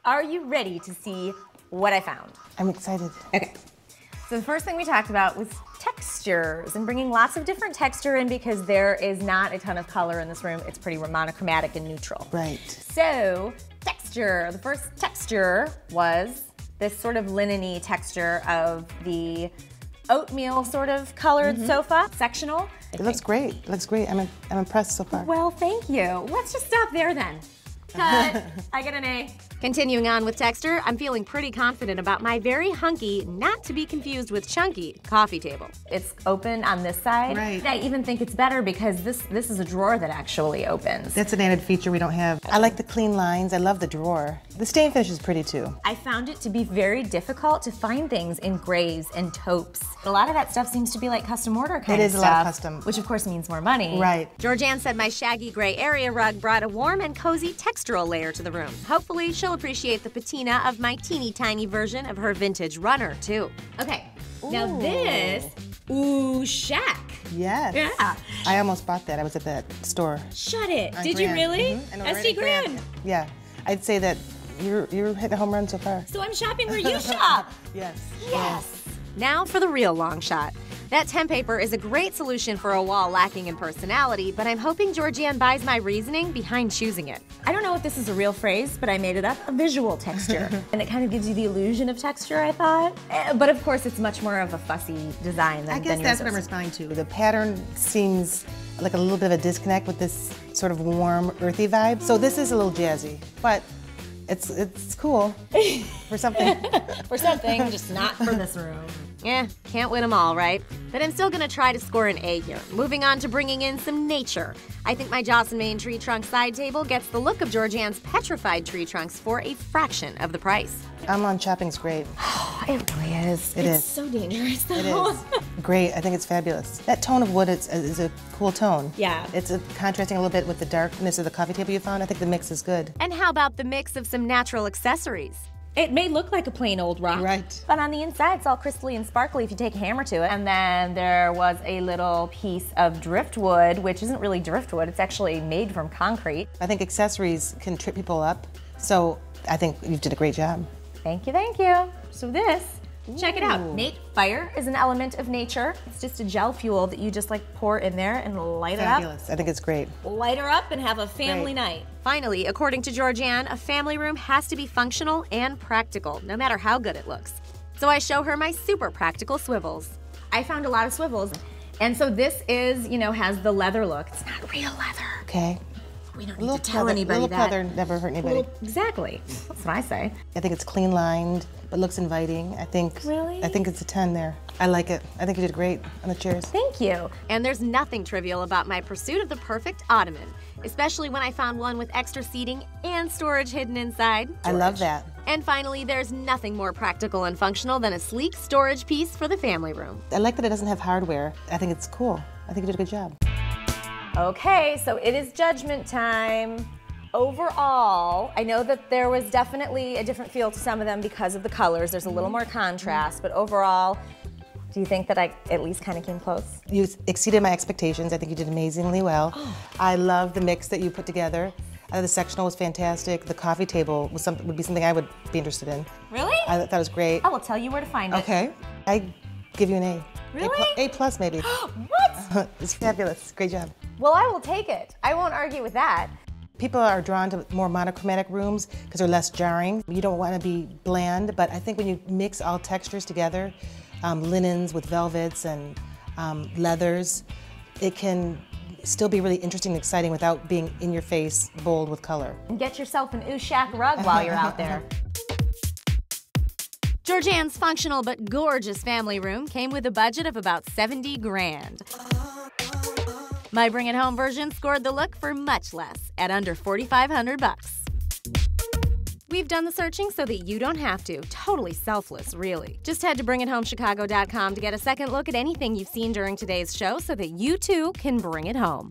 Are you ready to see what I found? I'm excited. Okay. So the first thing we talked about was textures and bringing lots of different texture in because there is not a ton of color in this room. It's pretty monochromatic and neutral. Right. So texture, the first texture was this sort of linen-y texture of the oatmeal sort of colored sofa, sectional. It looks great. It looks great. I'm impressed so far. Well, thank you. Let's just stop there then. Cut. I get an A. Continuing on with texture, I'm feeling pretty confident about my very hunky, not to be confused with chunky, coffee table. It's open on this side. Right. I even think it's better because this is a drawer that actually opens. That's an added feature we don't have. I like the clean lines. I love the drawer. The stain finish is pretty too. I found it to be very difficult to find things in grays and taupes. A lot of that stuff seems to be like custom order kind of stuff. It is a lot of custom. Which of course means more money. Right. Georgeann said my shaggy gray area rug brought a warm and cozy textural layer to the room. Hopefully she'll appreciate the patina of my teeny tiny version of her vintage runner too. Okay, now this, ooh, shack. Yes. Yeah. I almost bought that. I was at that store. Shut it. On Did you Grand. really? I know, right SD at Grand. Yeah. I'd say that you're hitting a home run so far. So I'm shopping where you shop. Yes. Yes. Now for the real long shot. That temp paper is a great solution for a wall lacking in personality, but I'm hoping Georgeann buys my reasoning behind choosing it. I don't know if this is a real phrase, but I made it up, a visual texture. And it kind of gives you the illusion of texture, I thought. But of course, it's much more of a fussy design than I guess yours that's what I'm is. responding to. The pattern seems like a little bit of a disconnect with this sort of warm, earthy vibe. So this is a little jazzy, but it's cool for something. For something, just not for this room. Yeah, can't win them all, right? But I'm still gonna try to score an A here. Moving on to bringing in some nature. I think my Joss & Main tree trunk side table gets the look of Georgeann's petrified tree trunks for a fraction of the price. Online shopping's great. It really is. It it's is. so dangerous, though. It is. Great. I think it's fabulous. That tone of wood is a cool tone. Yeah. It's contrasting a little bit with the darkness of the coffee table you found. I think the mix is good. And how about the mix of some natural accessories? It may look like a plain old rock. Right. But on the inside, it's all crystally and sparkly if you take a hammer to it. And then there was a little piece of driftwood, which isn't really driftwood. It's actually made from concrete. I think accessories can trip people up. So I think you did a great job. Thank you, thank you. So this, check it out. Nate, fire is an element of nature. It's just a gel fuel that you just like pour in there and light Fabulous. I think it's great. it up. Light her up and have a family Great. night. Finally, according to Georgeann, a family room has to be functional and practical, no matter how good it looks. So I show her my super practical swivels. I found a lot of swivels. And so this is, has the leather look. It's not real leather. Okay. We don't A need little to tell anybody little that. leather never hurt anybody. Exactly. That's what I say. I think it's clean lined, but looks inviting. I think Really? I think it's a 10 there. I like it. I think you did great on the chairs. Thank you. And there's nothing trivial about my pursuit of the perfect ottoman, especially when I found one with extra seating and storage hidden inside. I love that. And finally, there's nothing more practical and functional than a sleek storage piece for the family room. I like that it doesn't have hardware. I think it's cool. I think you did a good job. Okay, so it is judgment time. Overall, I know that there was definitely a different feel to some of them because of the colors. There's a little more contrast, but overall, do you think that I at least kind of came close? You exceeded my expectations. I think you did amazingly well. I love the mix that you put together. The sectional was fantastic. The coffee table would be something I would be interested in. Really? I thought it was great. I will tell you where to find it. Okay. I give you an A. Really? A plus maybe. What? It's fabulous. Great job. Well, I will take it. I won't argue with that. People are drawn to more monochromatic rooms because they're less jarring. You don't want to be bland, but I think when you mix all textures together, linens with velvets and leathers, it can still be really interesting and exciting without being in your face, bold with color. And get yourself an Shack rug while you're out there. Georgeann's functional but gorgeous family room came with a budget of about 70 grand. My Bring It Home version scored the look for much less, at under 4,500 bucks. We've done the searching so that you don't have to. Totally selfless, really. Just head to bringithomechicago.com to get a second look at anything you've seen during today's show so that you too can bring it home.